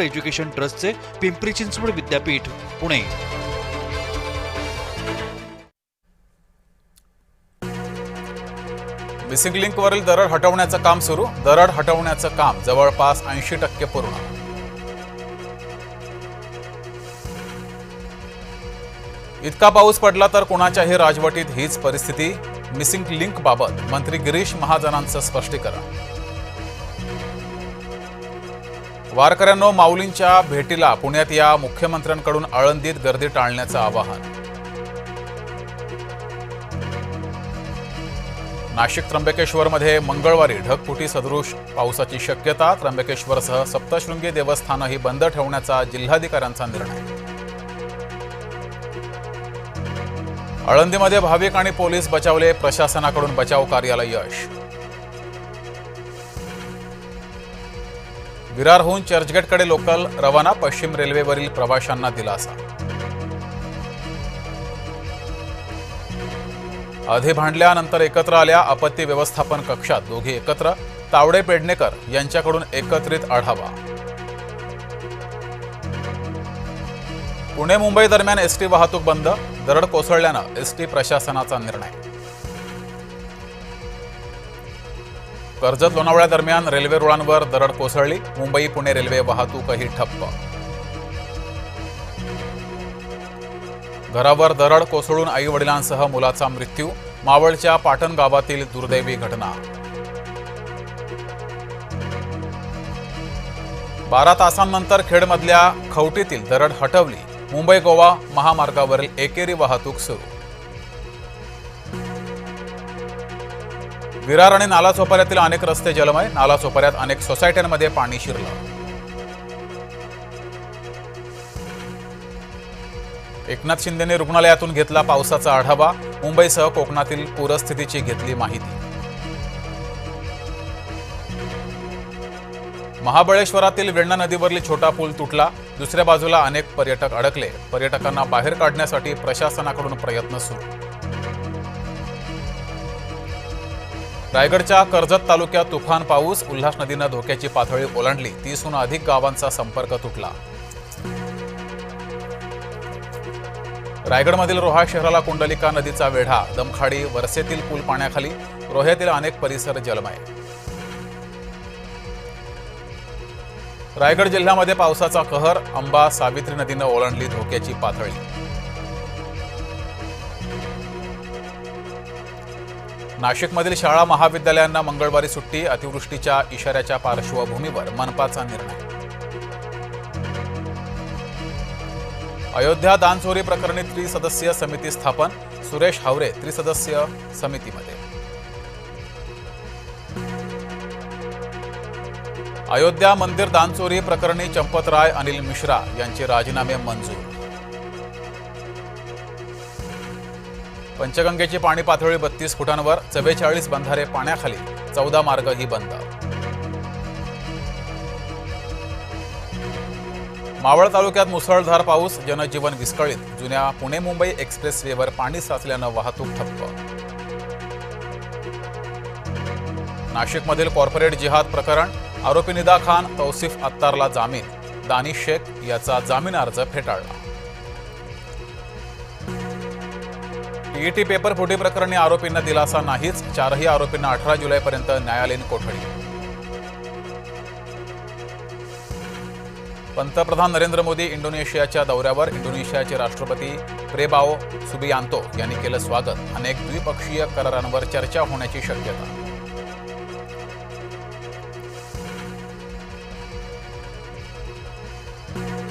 Education ट्रस्टचे पिंपरी चिंचवड विद्यापीठ Pune. Missing लिंकवरील दरड हटवण्याचं काम सुरू। दरड हटवण्याचं काम जवळपास 80% पूर्ण। इतका पाऊस पडला तर कोणाच्याही राजवटीत हीच परिस्थिती। मिसिंग लिंक बाबत मंत्री गिरीश महाजनांचं स्पष्टीकरण। वारकऱ्यांनो, माऊलींच्या भेटीला पुण्यात या, मुख्यमंत्र्यांकडून आळंदीत गर्दी टाळण्याचं आवाहन। नाशिक त्र्यंबकेश्वरमध्ये मंगळवारी ढगफुटी सदृश पावसाची शक्यता। त्र्यंबकेश्वरसह सप्तशृंगी देवस्थानही बंद ठेवण्याचा जिल्हाधिकाऱ्यांचा निर्णय। आळंदीमध्ये भाविक आणि पोलीस बचावले, प्रशासनाकडून बचाव कार्याला यश। विरारहून चर्चगेटकडे लोकल रवाना, पश्चिम रेल्वेवरील प्रवाशांना दिलासा। आधी भांडल्यानंतर एकत्र आल्या, आपत्ती व्यवस्थापन कक्षात दोघे एकत्र। तावडे पेडणेकर यांच्याकडून एकत्रित आढावा। पुणे मुंबई दरम्यान एसटी वाहतूक बंद, दरड कोसळल्यानं एसटी प्रशासनाचा निर्णय। कर्जत लोणावळा दरम्यान रेल्वे रुळांवर दरड कोसळली, मुंबई पुणे रेल्वे वाहतूकही ठप्प। घरावर दरड कोसळून आई वडिलांसह मुलाचा मृत्यू, मावळच्या पाटण गावातील दुर्दैवी घटना। 12 तासांनंतर खेडमधल्या खवटीतील दरड हटवली, मुंबई गोवा महामार्गावरील एकेरी वाहतूक सुरू। विरार आणि नालासोपाऱ्यातील अनेक रस्ते जलमय, नालासोपाऱ्यात अनेक सोसायट्यांमध्ये पाणी शिरलं। एकनाथ शिंदेने रुग्णालयातून घेतला पावसाचा आढावा, मुंबईसह कोकणातील पूरस्थितीची घेतली माहिती। महाबळेश्वरातील वेण्णा नदीवरील छोटा पूल तुटला, दुसऱ्या बाजूला अनेक पर्यटक अडकले, पर्यटकांना बाहेर काढण्यासाठी प्रशासनाकडून प्रयत्न सुरू। रायगडच्या कर्जत तालुक्यात तुफान पाऊस, उल्हास नदीनं धोक्याची पातळी ओलांडली, 30हून अधिक गावांचा संपर्क तुटला। रायगडमधील रोहा शहराला कुंडलिका नदीचा वेढा, दमखाडी वरसेतील पूल पाण्याखाली, रोह्यातील अनेक परिसर जलमय। रायगड जिल्ह्यामध्ये पावसाचा कहर, अंबा सावित्री नदीनं ओलांडली धोक्याची पातळी। नाशिकमधील शाळा महाविद्यालयांना मंगळवारी सुट्टी, अतिवृष्टीच्या इशाऱ्याच्या पार्श्वभूमीवर मनपाचा निर्णय। अयोध्या दानचोरी प्रकरणी त्रिसदस्यीय समिती स्थापन, सुरेश हावरे त्रिसदस्यीय समितीमध्ये। अयोध्या मंदिर दानचोरी प्रकरणी चंपतराय अनिल मिश्रा यांचे राजीनामे मंजूर। पंचगंगेची पाणी पातळी 32 फुटांवर, 44 बंधारे पाण्याखाली, 14 मार्गही बंद। मावळ तालुक्यात मुसळधार पाऊस, जनजीवन विस्कळीत, जुन्या पुणे मुंबई एक्सप्रेस वेवर पाणी साचल्यानं वाहतूक ठप्प। नाशिकमधील कॉर्पोरेट जिहाद प्रकरण, आरोपी निदा खान, तौसिफ अत्तारला जामीन, दानिश शेख याचा जामीन अर्ज फेटाळला। टीईटी पेपर फुटी प्रकरणी आरोपींना दिलासा नाहीच, 4ही आरोपींना 18 जुलैपर्यंत न्यायालयीन कोठडी। पंतप्रधान नरेंद्र मोदी इंडोनेशियाच्या दौऱ्यावर, इंडोनेशियाचे राष्ट्रपती प्रेबाओ सुबियांतो यांनी केलं स्वागत, अनेक द्विपक्षीय करारांवर चर्चा होण्याची शक्यता।